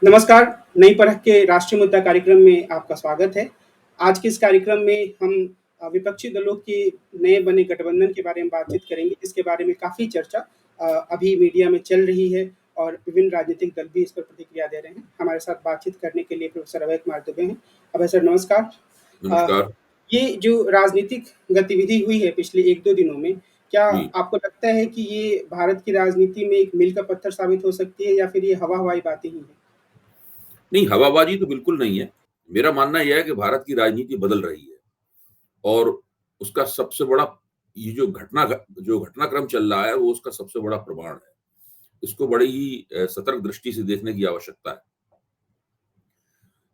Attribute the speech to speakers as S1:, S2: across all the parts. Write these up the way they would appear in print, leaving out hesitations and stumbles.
S1: नमस्कार, नई परख के राष्ट्रीय मुद्दा कार्यक्रम में आपका स्वागत है। आज के इस कार्यक्रम में हम विपक्षी दलों के नए बने गठबंधन के बारे में बातचीत करेंगे, जिसके बारे में काफ़ी चर्चा अभी मीडिया में चल रही है और विभिन्न राजनीतिक दल भी इस पर प्रतिक्रिया दे रहे हैं। हमारे साथ बातचीत करने के लिए प्रोफ़ेसर अभय कुमार दुबे हैं। अभय सर नमस्कार। अ,
S2: नमस्कार।
S1: ये जो राजनीतिक गतिविधि हुई है पिछले 1-2 दिनों में, क्या
S2: जी।
S1: आपको लगता है कि ये भारत की राजनीति में एक मील का पत्थर साबित हो सकती है या फिर ये हवा-हवाई बातें ही हैं?
S2: नहीं, हवाबाजी तो बिल्कुल नहीं है। मेरा मानना यह है कि भारत की राजनीति बदल रही है और उसका सबसे बड़ा ये जो घटनाक्रम चल रहा है, वो उसका सबसे बड़ा प्रमाण है। इसको बड़ी ही सतर्क दृष्टि से देखने की आवश्यकता है।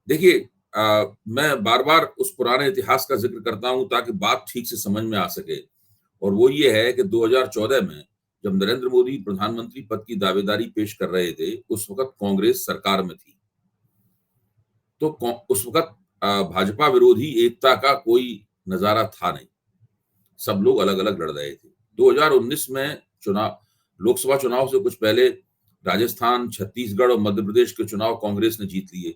S2: देखिए मैं बार-बार उस पुराने इतिहास का ज़िक्र करता हूँ ताकि बात ठीक से समझ में आ सके और वो ये है कि 2014 में जब नरेंद्र मोदी प्रधानमंत्री पद की दावेदारी पेश कर रहे थे, उस वक़्त कांग्रेस सरकार में थी। तो उस वक़्त भाजपा विरोधी एकता का कोई नज़ारा था नहीं। सब लोग अलग-अलग लड़ रहे थे। 2019 में चुनाव लोकसभा चुनाव से कुछ पहले राजस्थान, छत्तीसगढ़ और मध्य प्रदेश के चुनाव कांग्रेस ने जीत लिए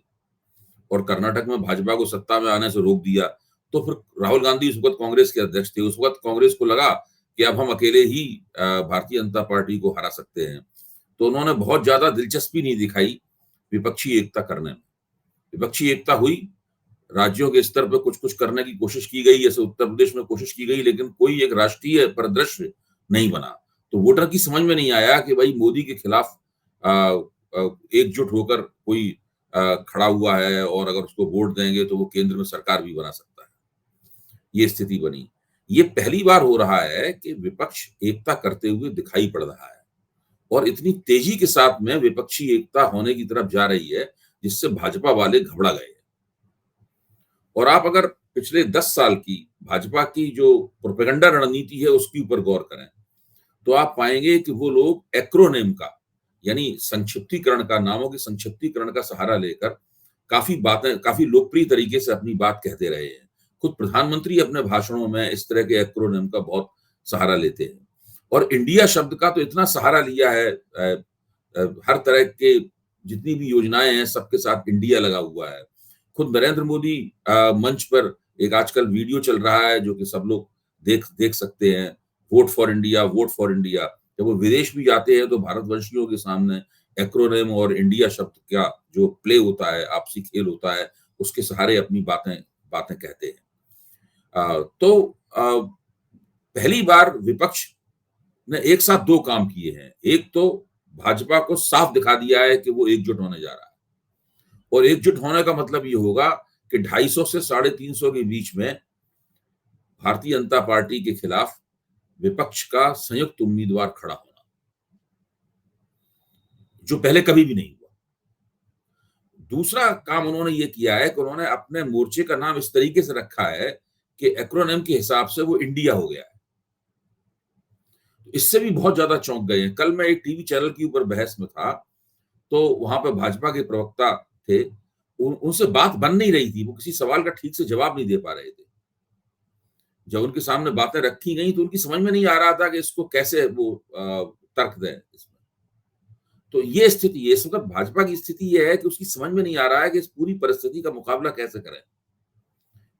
S2: और कर्नाटक में भाजपा को सत्ता में आने से रोक दिया। तो फिर राहुल गांधी उस वक़्त कांग्रेस के अध्यक्ष थे। उस वक़्त कांग्रेस को लगा कि अब हम अकेले ही भारतीय जनता पार्टी को हरा सकते हैं। तो उन्होंने बहुत ज़्यादा दिलचस्पी नहीं दिखाई विपक्षी एकता करने में। विपक्षी एकता हुई, राज्यों के स्तर पे कुछ-कुछ करने की कोशिश की गई, जैसे उत्तर प्रदेश में कोशिश की गई, लेकिन कोई एक राष्ट्रीय परिदृश्य नहीं बना। तो वोटर की समझ में नहीं आया कि भई मोदी के खिलाफ एकजुट होकर कोई खड़ा हुआ है और अगर उसको वोट देंगे तो वो केंद्र में सरकार भी बना सकता है। ये स्थिति बनी। ये पहली बार हो रहा है कि विपक्ष एकता करते हुए दिखाई पड़ रहा है और इतनी तेजी के साथ में विपक्षी एकता होने की तरफ जा रही है, जिससे भाजपा वाले घबरा गए। और आप अगर पिछले 10 साल की भाजपा की जो प्रोपेगेंडा रणनीति है उसके ऊपर गौर करें, तो आप पाएँगे कि वो लोग एक्रोनिम का यानी संक्षिप्तीकरण का नामों के संक्षिप्तीकरण का सहारा लेकर काफ़ी लोकप्रिय तरीके से अपनी बात कहते रहे हैं। खुद प्रधानमंत्री अपने भाषणों में इस तरह के एक्रोनिम का बहुत सहारा लेते हैं। और इंडिया शब्द का तो इतना सहारा लिया है हर तरह के जितनी भी योजनाएँ हैं सबके साथ इंडिया लगा हुआ है। खुद नरेंद्र मोदी मंच पर एक आजकल वीडियो चल रहा है जो कि सब लोग देख देख सकते हैं, vote for India, vote for India. जब वो विदेश भी जाते हैं तो भारतवंशियों के सामने एक्रोनिम और इंडिया शब्द का जो प्ले होता है, आपसी खेल होता है, उसके सहारे अपनी बातें बातें कहते हैं। तो पहली बार विपक्ष ने एक साथ 2 काम किए हैं। एक तो भाजपा को साफ दिखा दिया है कि वो एकजुट होने जा रहा है और एकजुट होने का मतलब ये होगा कि 250 से 350 के बीच में भारतीय जनता पार्टी के खिलाफ विपक्ष का संयुक्त उम्मीदवार खड़ा होना, जो पहले कभी भी नहीं हुआ। दूसरा काम उन्होंने ये किया है कि उन्होंने अपने मोर्चे का नाम इस तरीके से रखा है कि एक्रोनिम के हिसाब से वो इंडिया हो गया है। इससे भी बहुत ज़्यादा चौंक गए हैं। कल मैं एक टीवी चैनल के ऊपर बहस में था, तो वहाँ पे भाजपा के प्रवक्ता थे। उनसे बात बन नहीं रही थी, वो किसी सवाल का ठीक से जवाब नहीं दे पा रहे थे। जब उनके सामने बातें रखी गई तो उनकी समझ में नहीं आ रहा था कि इसको कैसे वो तर्क दें इसमें। तो ये स्थिति है, इस वक़्त भाजपा की स्थिति ये है कि उसकी समझ में नहीं आ रहा है कि इस पूरी परिस्थिति का मुकाबला कैसे करें?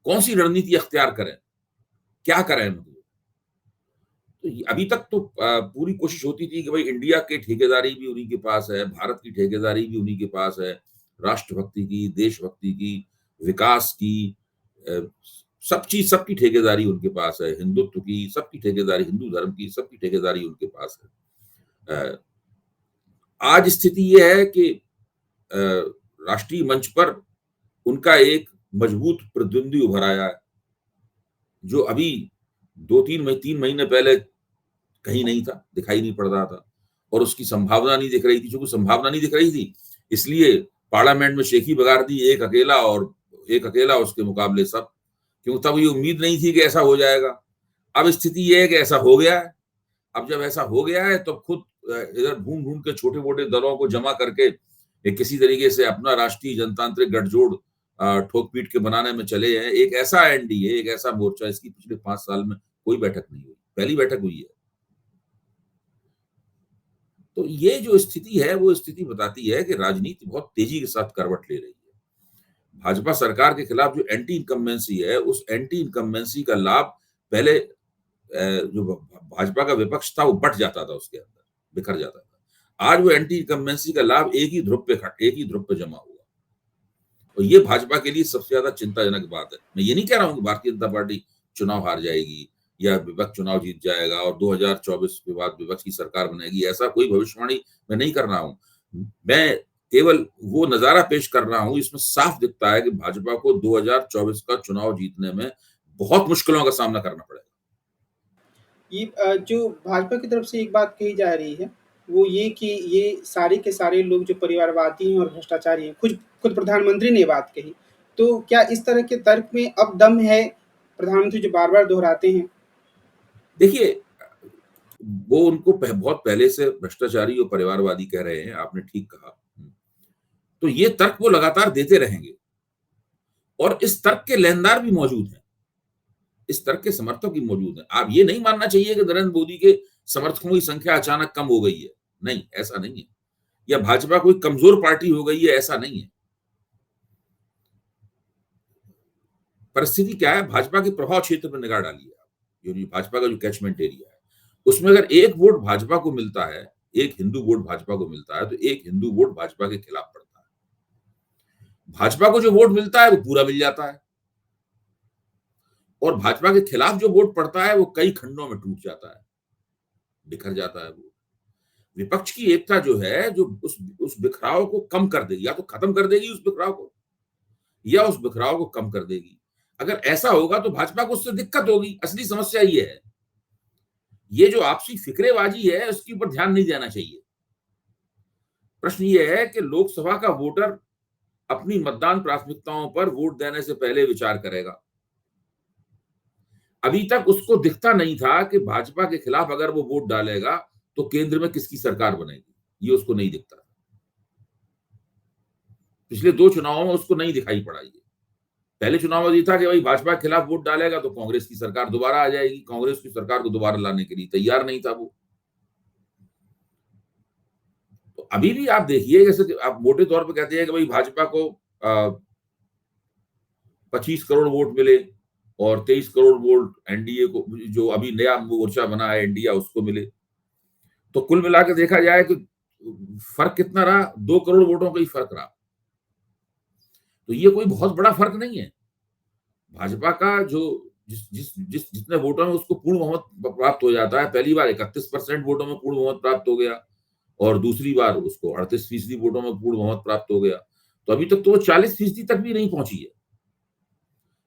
S2: कौन-सी रणनीति अख्तियार करें? क्या करें मतलब? तो अभी तक तो पूरी कोशिश होती थी कि भाई इंडिया की ठेकेदारी भी उन्हीं के पास है, भारत की ठेकेदारी भी उन्हीं के पास है, राष्ट्रभक्ति की, देशभक्ति की, विकास की अ, सबकी ठेकेदारी उनके पास है, हिंदुत्व की, सबकी ठेकेदारी, हिंदू धर्म की, सबकी ठेकेदारी उनके पास है। आज स्थिति ये है कि अ, राष्ट्रीय मंच पर उनका एक मजबूत प्रतिद्वंदी उभर आया है, जो अभी 3 महीने पहले कहीं नहीं था, दिखाई नहीं पड़ रहा था और उसकी संभावना नहीं दिख रही थी। चूँकि संभावना नहीं दिख रही थी, इसलिए पार्लियामेंट में शेखी बगार दी एक अकेला उसके मुकाबले सब, क्योंकि तब ये उम्मीद नहीं थी कि ऐसा हो जाएगा। अब स्थिति ये है कि ऐसा हो गया है। अब जब ऐसा हो गया है तो खुद इधर ढूँढ-ढूँढ के छोटे-मोटे दलों को जमा करके एक किसी तरीके से अपना राष्ट्रीय जनतांत्रिक गठजोड़ ठोक-पीट के बनाने में चले हैं। एक ऐसा एनडीए, एक ऐसा मोर्चा इसकी पिछले 5 साल में कोई बैठक नहीं हुई। पहली बैठक हुई है। तो ये जो स्थिति है, वो स्थिति बताती है कि राजनीति बहुत तेजी के साथ करवट ले रही है। भाजपा सरकार के खिलाफ जो एंटी इनकम्बेंसी है, उस एंटी इनकम्बेंसी का लाभ पहले जो भाजपा का विपक्ष था वो बँट जाता था, उसके अंदर बिखर जाता था। आज वो एंटी इनकम्बेंसी का लाभ एक ही ध्रुव पे जमा हुआ। और ये भाजपा के लिए सबसे ज्यादा चिंताजनक बात है। मैं ये नहीं कह रहा हूं कि भारतीय जनता पार्टी चुनाव हार जाएगी या विपक्ष चुनाव जीत जाएगा और 2024 के बाद विपक्ष की सरकार बनेगी, ऐसा कोई भविष्यवाणी मैं नहीं कर रहा हूं। मैं केवल वो नजारा पेश कर रहा हूं, इसमें साफ दिखता है कि भाजपा को 2024 का चुनाव जीतने में बहुत मुश्किलों का सामना करना पड़ेगा।
S1: ये जो भाजपा की तरफ से एक बात कही जा रही है, वो ये कि ये सारे के सारे लोग जो परिवारवादी हैं और भ्रष्टाचारी हैं, खुद खुद प्रधानमंत्री ने ये बात कही। तो क्या इस तरह के तर्क में अब दम है, प्रधानमंत्री जो बार-बार दोहराते हैं?
S2: देखिए, वो उनको बहुत पहले से भ्रष्टाचारी और परिवारवादी कह रहे हैं, आपने ठीक कहा। तो ये तर्क वो लगातार देते रहेंगे और इस तर्क के लेनदार भी मौजूद हैं, इस तर्क के समर्थक भी मौजूद हैं। आप ये नहीं मानना चाहिए कि नरेंद्र मोदी के समर्थकों की संख्या अचानक कम हो गई है। नहीं, ऐसा नहीं है। या भाजपा कोई कमजोर पार्टी हो गई है, ऐसा नहीं है। परिस्थिति क्या है, भाजपा के प्रभाव क्षेत्र पर निगाह डालिए आप। जो भाजपा का जो कैचमेंट एरिया है, उसमें अगर एक वोट भाजपा को मिलता है, एक हिंदू वोट भाजपा को मिलता है, तो एक हिंदू वोट भाजपा के खिलाफ पड़ता है। भाजपा को जो वोट मिलता है वो पूरा मिल जाता है और भाजपा के खिलाफ जो वोट पड़ता है वो कई खंडों में टूट जाता है, बिखर जाता है। वो विपक्ष की एकता जो है, जो उस बिखराव को कम कर देगी, या तो खत्म कर देगी उस बिखराव को, या उस बिखराव को कम कर देगी। अगर ऐसा होगा तो भाजपा को उससे दिक्कत होगी। असली समस्या ये है। ये जो आपसी फिक्रेबाजी है, उसके ऊपर ध्यान नहीं देना चाहिए। प्रश्न ये है कि लोकसभा का वोटर अपनी मतदान प्राथमिकताओं पर वोट देने से पहले विचार करेगा। अभी तक उसको दिखता नहीं था कि भाजपा के खिलाफ अगर वो वोट डालेगा तो केंद्र में किसकी सरकार बनेगी, ये उसको नहीं दिखता। पिछले 2 चुनावों में उसको नहीं दिखाई पड़ा ये। पहले चुनाव में ये था कि भाई भाजपा के खिलाफ वोट डालेगा तो कांग्रेस की सरकार दोबारा आ जाएगी। कांग्रेस की सरकार को दोबारा लाने के लिए तैयार नहीं था वो। तो अभी भी आप देखिए, जैसे आप मोटे तौर पे कहते हैं कि भाई भाजपा को 25 करोड़ वोट मिले और 23 करोड़ वोट एनडीए को, जो अभी नया मोर्चा बना है इंडिया, उसको मिले। तो कुल मिला के देखा जाए कि फर्क कितना रहा, 2 करोड़ वोटों का ही फर्क रहा। तो ये कोई बहुत बड़ा फर्क नहीं है। भाजपा का जो जितने वोटों में उसको पूर्ण बहुमत प्राप्त हो जाता है, पहली बार 31% वोटों में पूर्ण बहुमत प्राप्त हो गया और दूसरी बार उसको 38% वोटों में पूर्ण बहुमत प्राप्त हो गया। तो अभी तक तो वो 40% तक भी नहीं पहुंची है।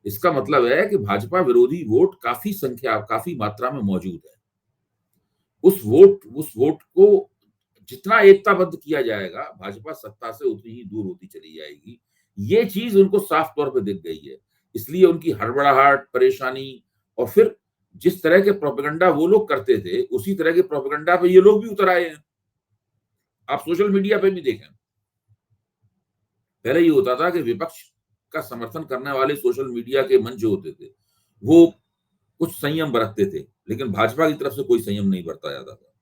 S2: इसका मतलब है कि भाजपा विरोधी वोट काफी मात्रा में मौजूद है। उस वोट को जितना एकताबद्ध किया जाएगा, भाजपा सत्ता से उतनी ही दूर होती चली जाएगी। ये चीज उनको साफ तौर पे दिख गई है। इसलिए उनकी हड़बड़ाहट, परेशानी, और फिर जिस तरह के प्रोपेगेंडा वो लोग करते थे, उसी तरह के प्रोपेगेंडा पे ये लोग भी उतर आए हैं। आप सोशल मीडिया पे भी देखें, पहले ये होता था कि विपक्ष का समर्थन करने वाले सोशल मीडिया के मंच जो होते थे, वो कुछ संयम बरतते थे, लेकिन भाजपा की तरफ से कोई संयम नहीं बरता जाता था।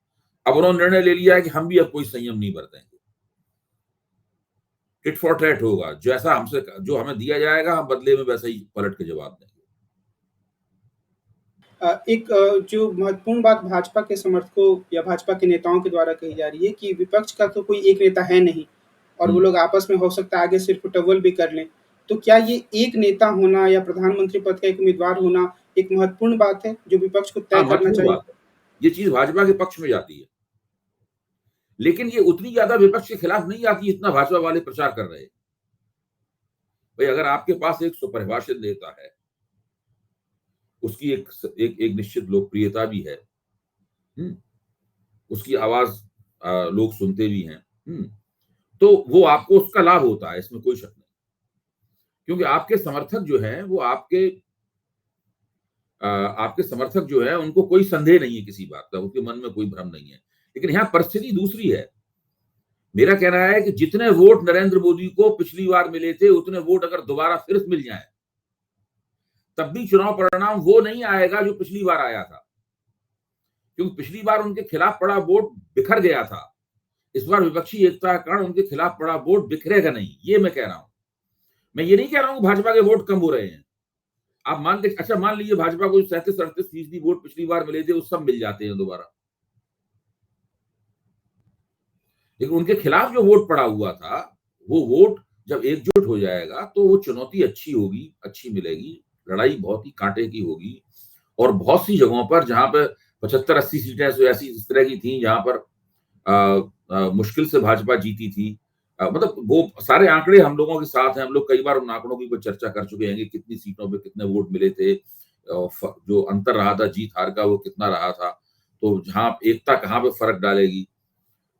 S2: अब उन्होंने निर्णय ले लिया है कि हम भी अब कोई संयम नहीं बरतेंगे। टिट फॉर टैट होगा, जैसा जो हमें दिया जाएगा, हम बदले में वैसा ही पलट के जवाब देंगे।
S1: एक जो महत्वपूर्ण बात भाजपा के समर्थकों या भाजपा के नेताओं के द्वारा कही जा रही है कि विपक्ष का तो कोई एक नेता है नहीं और वो लोग आपस में हो सकता है आगे सिर्फ टव्वल भी कर लें। तो क्या ये एक नेता होना या प्रधानमंत्री पद का एक उम्मीदवार होना एक महत्वपूर्ण बात है जो विपक्ष को तय करना
S2: महत्वपूर्ण
S1: चाहिए?
S2: बात है। ये चीज भाजपा के पक्ष में जाती है, लेकिन ये उतनी ज्यादा विपक्ष के खिलाफ नहीं आती जितना भाजपा वाले प्रचार कर रहे हैं। भाई अगर आपके पास एक सुपरिभाषित नेता है, उसकी एक निश्चित लोकप्रियता भी है, उसकी आवाज लोग सुनते भी हैं, तो वो आपको उसका लाभ होता है, इसमें कोई शक नहीं। क्योंकि आपके समर्थक जो हैं, वो आपके समर्थक जो है, उनको कोई संदेह नहीं है किसी बात का, उनके मन में कोई भ्रम नहीं है। लेकिन यहाँ परिस्थिति दूसरी है। मेरा कहना है कि जितने वोट नरेंद्र मोदी को पिछली बार मिले थे, उतने वोट अगर दोबारा फिर मिल जाए, तब भी चुनाव परिणाम वो नहीं आएगा जो पिछली बार आया था। क्योंकि पिछली बार उनके खिलाफ पड़ा वोट बिखर गया था, इस बार विपक्षी एकता के कारण उनके खिलाफ पड़ा वोट बिखरेगा नहीं, ये मैं कह रहा हूं। मैं ये नहीं कह रहा हूं भाजपा के वोट कम हो रहे हैं। आप मान लीजिए भाजपा को 37-38% वोट पिछली बार मिले थे, वो सब मिल जाते हैं दोबारा, लेकिन उनके खिलाफ जो वोट पड़ा हुआ था, वो वोट जब एकजुट हो जाएगा तो वो चुनौती अच्छी होगी, अच्छी मिलेगी, लड़ाई बहुत ही कांटे की होगी। और बहुत सी जगहों पर जहां पर 75-80 सीटें ऐसी इस तरह की थी जहां पर मुश्किल से भाजपा जीती थी। मतलब वो सारे आंकड़े हम लोगों के साथ हैं, हम लोग कई बार उन आंकड़ों की चर्चा कर चुके हैं कि कितनी सीटों पे कितने वोट मिले थे, जो अंतर रहा था जीत हार का वो कितना रहा था, तो जहां एकता कहाँ पे फर्क डालेगी।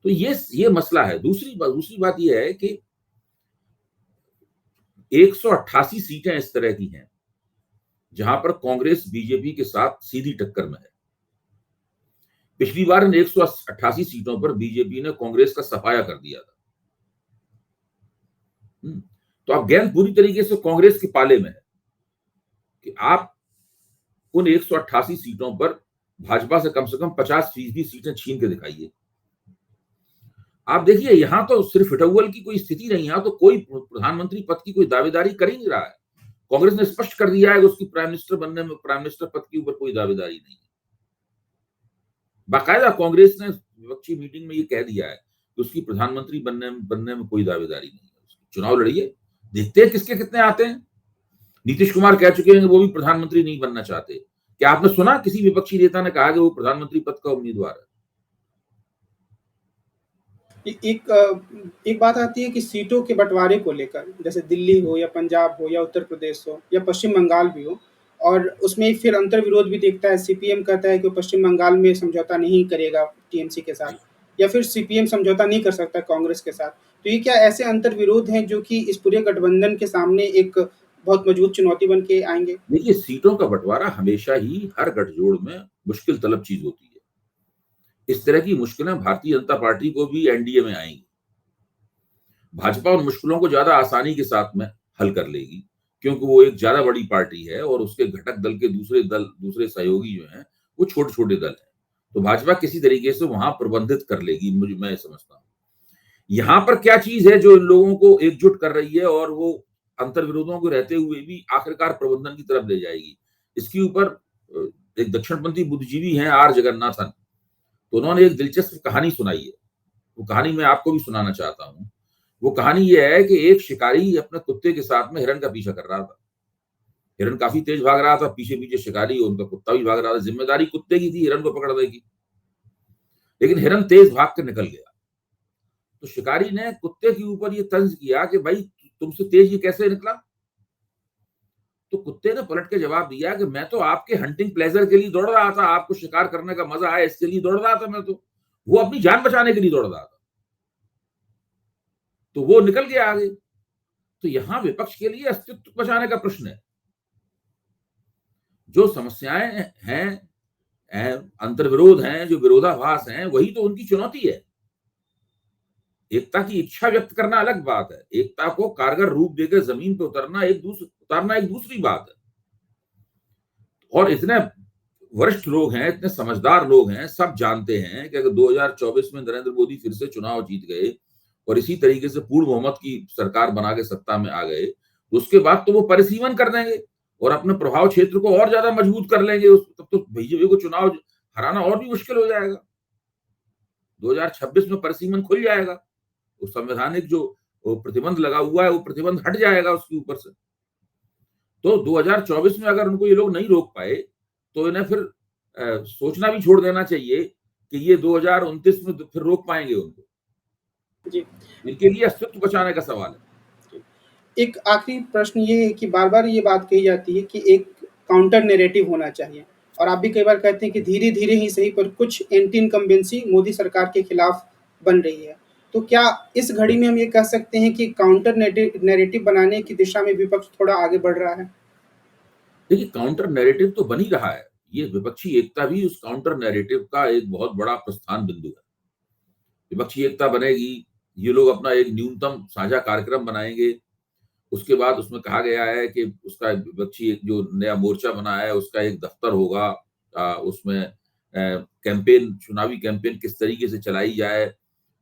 S2: तो ये मसला है। दूसरी बात ये है कि 188 सीटें इस तरह की हैं जहां पर कांग्रेस बीजेपी के साथ सीधी टक्कर में है। पिछली बार इन 188 सीटों पर बीजेपी ने कांग्रेस का सफाया कर दिया था। तो अब गेंद पूरी तरीके से कांग्रेस के पाले में है कि आप उन 188 सीटों पर भाजपा से कम 50% सीटें छीन के दिखाइए। आप देखिए यहां तो सिर्फ हिटौवल की कोई स्थिति नहीं, यहां तो कोई प्रधानमंत्री पद की कोई दावेदारी कर ही नहीं रहा है। कांग्रेस ने स्पष्ट कर दिया है कि उसकी प्राइम मिनिस्टर पद के ऊपर कोई दावेदारी नहीं है। बाकायदा कांग्रेस ने विपक्षी मीटिंग में ये कह दिया है कि उसकी प्रधानमंत्री बनने में कोई दावेदारी नहीं है। उसकी चुनाव लड़िए, देखते हैं किसके कितने आते हैं। नीतीश कुमार कह चुके हैं कि वो भी प्रधानमंत्री नहीं बनना चाहते। क्या आपने सुना किसी विपक्षी नेता ने कहा कि वो प्रधानमंत्री पद का उम्मीदवार है?
S1: एक बात आती है कि सीटों के बंटवारे को लेकर, जैसे दिल्ली हो या पंजाब हो या उत्तर प्रदेश हो या पश्चिम बंगाल भी हो, और उसमें फिर अंतर्विरोध भी दिखता है। सीपीएम कहता है कि वो पश्चिम बंगाल में समझौता नहीं करेगा टीएमसी के साथ, या फिर सीपीएम समझौता नहीं कर सकता कांग्रेस के साथ। तो ये क्या ऐसे अंतर्विरोध हैं जो कि इस पूरे गठबंधन के सामने एक बहुत मजबूत चुनौती बन के आएंगे?
S2: देखिए, सीटों का बंटवारा हमेशा ही हर गठजोड़ में मुश्किल तलब चीज होती है। इस तरह की मुश्किलें भारतीय जनता पार्टी को भी एनडीए में आएंगी। भाजपा उन मुश्किलों को ज्यादा आसानी के साथ में हल कर लेगी, क्योंकि वो एक ज्यादा बड़ी पार्टी है और उसके घटक दल के दूसरे सहयोगी जो हैं वो छोटे छोटे दल हैं। तो भाजपा किसी तरीके से वहां प्रबंधित कर लेगी, मैं समझता हूँ। यहाँ पर क्या चीज है जो इन लोगों को एकजुट कर रही है और वो अंतर विरोधों को रहते हुए भी आखिरकार प्रबंधन की तरफ ले जाएगी? इसके ऊपर एक दक्षिणपंथी बुद्धिजीवी हैं आर जगन्नाथन, तो उन्होंने एक दिलचस्प कहानी सुनाई है। वो कहानी मैं आपको भी सुनाना चाहता हूँ। वो कहानी ये है कि एक शिकारी अपने कुत्ते के साथ में हिरन का पीछा कर रहा था। हिरन काफी तेज भाग रहा था, पीछे पीछे शिकारी और उनका कुत्ता भी भाग रहा था। जिम्मेदारी कुत्ते की थी हिरन को पकड़ने की, लेकिन हिरन तेज भाग कर निकल गया। तो शिकारी ने कुत्ते के ऊपर ये तंज किया कि भाई तुमसे तेज ये कैसे निकला? तो कुत्ते ने पलट के जवाब दिया कि मैं तो आपके हंटिंग प्लेजर के लिए दौड़ रहा था, आपको शिकार करने का मजा आया इसके लिए दौड़ रहा था। मैं तो वो अपनी जान बचाने के लिए दौड़ रहा था, तो वो निकल गया आगे। तो यहां विपक्ष के लिए अस्तित्व बचाने का प्रश्न है। जो समस्याएं हैं, अंतर्विरोध हैं, जो विरोधाभास हैं, वही तो उनकी चुनौती है। एकता की इच्छा व्यक्त करना अलग बात है, एकता को कारगर रूप देकर जमीन पर उतारना एक दूसरी बात है। और इतने वरिष्ठ लोग हैं, इतने समझदार लोग हैं, सब जानते हैं कि अगर 2024 में नरेंद्र मोदी फिर से चुनाव जीत गए और इसी तरीके से पूर्ण बहुमत की सरकार बना के सत्ता में आ गए, तो उसके बाद तो वो परिसीमन कर देंगे और अपने प्रभाव क्षेत्र को और ज्यादा मजबूत कर लेंगे। तब तो बीजेपी को चुनाव हराना और भी मुश्किल हो जाएगा। 2026 में परिसीमन खुल जाएगा, वो संवैधानिक जो प्रतिबंध लगा हुआ है वो प्रतिबंध हट जाएगा उसके ऊपर से। तो 2024 में अगर उनको ये लोग नहीं रोक पाए तो इन्हें फिर सोचना भी छोड़ देना चाहिए कि ये 2029 में फिर रोक पाएंगे उनको।
S1: जी।
S2: इनके लिए अस्तित्व बचाने का सवाल है।
S1: एक आखिरी प्रश्न ये है कि बार-बार ये बात कही जाती है कि एक काउंटर नैरेटिव होना चाहिए, और आप भी कई बार कहते हैं कि धीरे-धीरे ही सही पर कुछ एंटी इनकम्बेंसी मोदी सरकार के खिलाफ बन रही है। तो क्या इस घड़ी में हम ये कह सकते हैं कि काउंटर नैरेटिव बनाने की दिशा में विपक्ष थोड़ा आगे बढ़ रहा है?
S2: देखिए, काउंटर नैरेटिव तो बन ही रहा है। ये विपक्षी एकता भी उस काउंटर नैरेटिव का एक बहुत बड़ा प्रस्थान बिंदु है। विपक्षी एकता बनेगी, ये लोग अपना एक न्यूनतम साझा कार्यक्रम बनाएंगे। उसके बाद उसमें कहा गया है कि उसका विपक्षी एक जो नया मोर्चा बना है उसका एक दफ्तर होगा। उसमें कैंपेन, चुनावी कैंपेन किस तरीके से चलाई जाए,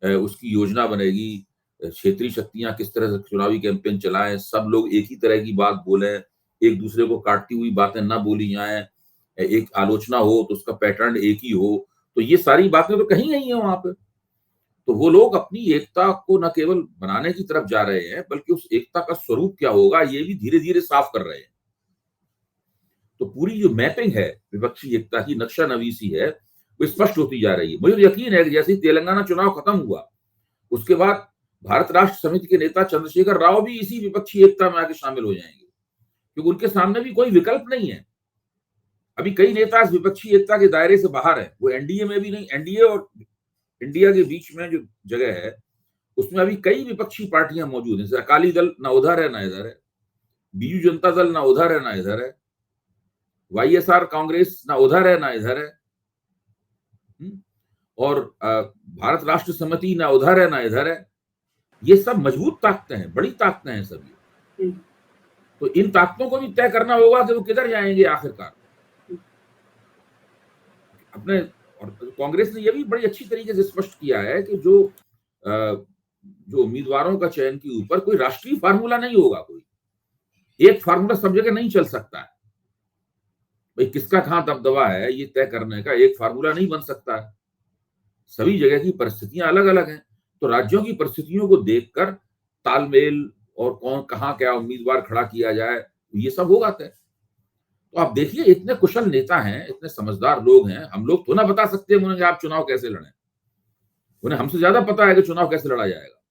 S2: उसकी योजना बनेगी, क्षेत्रीय शक्तियाँ किस तरह से चुनावी कैंपेन चलाएँ, सब लोग एक ही तरह की बात बोलें, एक-दूसरे को काटती हुई बातें ना बोली जाएँ, एक आलोचना हो तो उसका पैटर्न एक ही हो, तो ये सारी बातें तो कहीं नहीं है वहाँ पे। तो वो लोग अपनी एकता को न केवल बनाने की तरफ जा रहे हैं, बल्कि उस एकता का स्वरूप क्या होगा, ये भी धीरे-धीरे साफ कर रहे हैं। तो पूरी जो मैपिंग है विपक्षी एकता की, नक्शा-नवीसी है, वो स्पष्ट होती जा रही है। मुझे यकीन है कि जैसे ही तेलंगाना चुनाव खत्म हुआ, उसके बाद भारत राष्ट्र समिति के नेता चंद्रशेखर राव भी इसी विपक्षी एकता में आके शामिल हो जाएँगे, क्योंकि उनके सामने भी कोई विकल्प नहीं है। अभी कई नेता इस विपक्षी एकता के दायरे से बाहर हैं, वो एनडीए में भी नहीं, एनडीए और इंडिया के बीच में जो जगह है, उसमें अभी कई विपक्षी पार्टियां मौजूद हैं, जैसे अकाली दल ना उधर है ना इधर है, बीजू जनता दल ना उधर है ना इधर है, वाईएसआर कांग्रेस ना उधर है ना इधर है, हम्म? और भारत राष्ट्र समिति ना उधर है ना इधर है। ये सब मजबूत ताकतें हैं, बड़ी ताकतें हैं सब ये।
S1: हुँ।
S2: तो इन ताकतों को भी तय करना होगा कि वो किधर जाएंगे आखिरकार। अपने और कांग्रेस ने यह भी बड़ी अच्छी तरीके से स्पष्ट किया है कि जो उम्मीदवारों का चयन के ऊपर कोई राष्ट्रीय फार्मूला नहीं होगा, कोई एक फार्मूला सब जगह नहीं चल सकता है। भाई किसका कहां दबदबा है ये तय करने का एक फार्मूला नहीं बन सकता है। सभी जगह की परिस्थितियां अलग अलग हैं, तो राज्यों की परिस्थितियों को देखकर तालमेल और कौन कहां क्या उम्मीदवार खड़ा किया जाए, ये सब होगा तय। तो आप देखिए इतने कुशल नेता हैं, इतने समझदार लोग हैं, हम लोग तो ना बता सकते हैं उन्हें कि आप चुनाव कैसे लड़ें। उन्हें हमसे ज्यादा पता है कि चुनाव कैसे लड़ा जाएगा।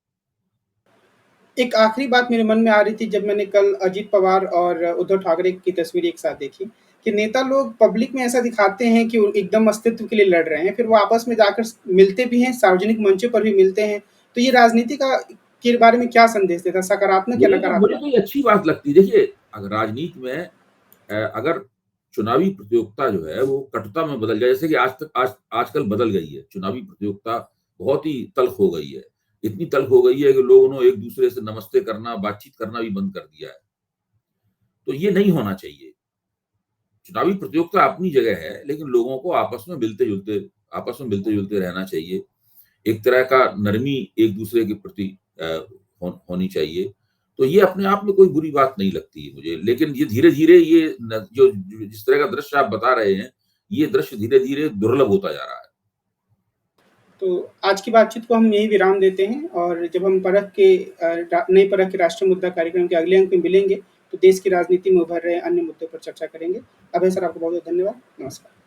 S1: एक आखिरी बात मेरे मन में आ रही थी जब मैंने कल अजित पवार और उद्धव ठाकरे की तस्वीर एक साथ देखी, कि नेता लोग पब्लिक में ऐसा दिखाते हैं कि वो एकदम अस्तित्व के लिए लड़ रहे हैं, फिर वो आपस में जाकर मिलते भी हैं, सार्वजनिक मंचों पर भी मिलते हैं। तो ये राजनीति का के बारे में क्या संदेश देता है, सकारात्मक या
S2: मुझे
S1: नकारात्मक?
S2: तो ये अच्छी बात लगती है। देखिए, अगर राजनीति में अगर चुनावी प्रतियोगिता जो है वो कटुता में बदल जाए, जैसे कि आजकल बदल गई है, चुनावी प्रतियोगिता बहुत ही तल्ख हो गई है। इतनी तल्ख हो गई है कि लोगों ने एक दूसरे से नमस्ते करना, बातचीत करना भी बंद कर दिया है। तो ये नहीं होना चाहिए। चुनावी प्रतियोगिता अपनी जगह है, लेकिन लोगों को आपस में मिलते-जुलते रहना चाहिए। एक तरह का नरमी एक दूसरे के प्रति अ, होनी चाहिए। तो ये अपने आप में कोई बुरी बात नहीं लगती है मुझे। लेकिन ये धीरे-धीरे ये जिस तरह का दृश्य आप बता रहे हैं, ये दृश्य धीरे-धीरे दुर्लभ होता जा रहा है।
S1: तो आज की बातचीत को हम यहीं विराम देते हैं और जब हम परख के नई परख के राष्ट्रीय मुद्दा कार्यक्रम के अगले अंक में मिलेंगे, तो देश की राजनीति में उभर रहे अन्य मुद्दों पर चर्चा करेंगे। अभय सर, आपको बहुत-बहुत धन्यवाद। नमस्कार।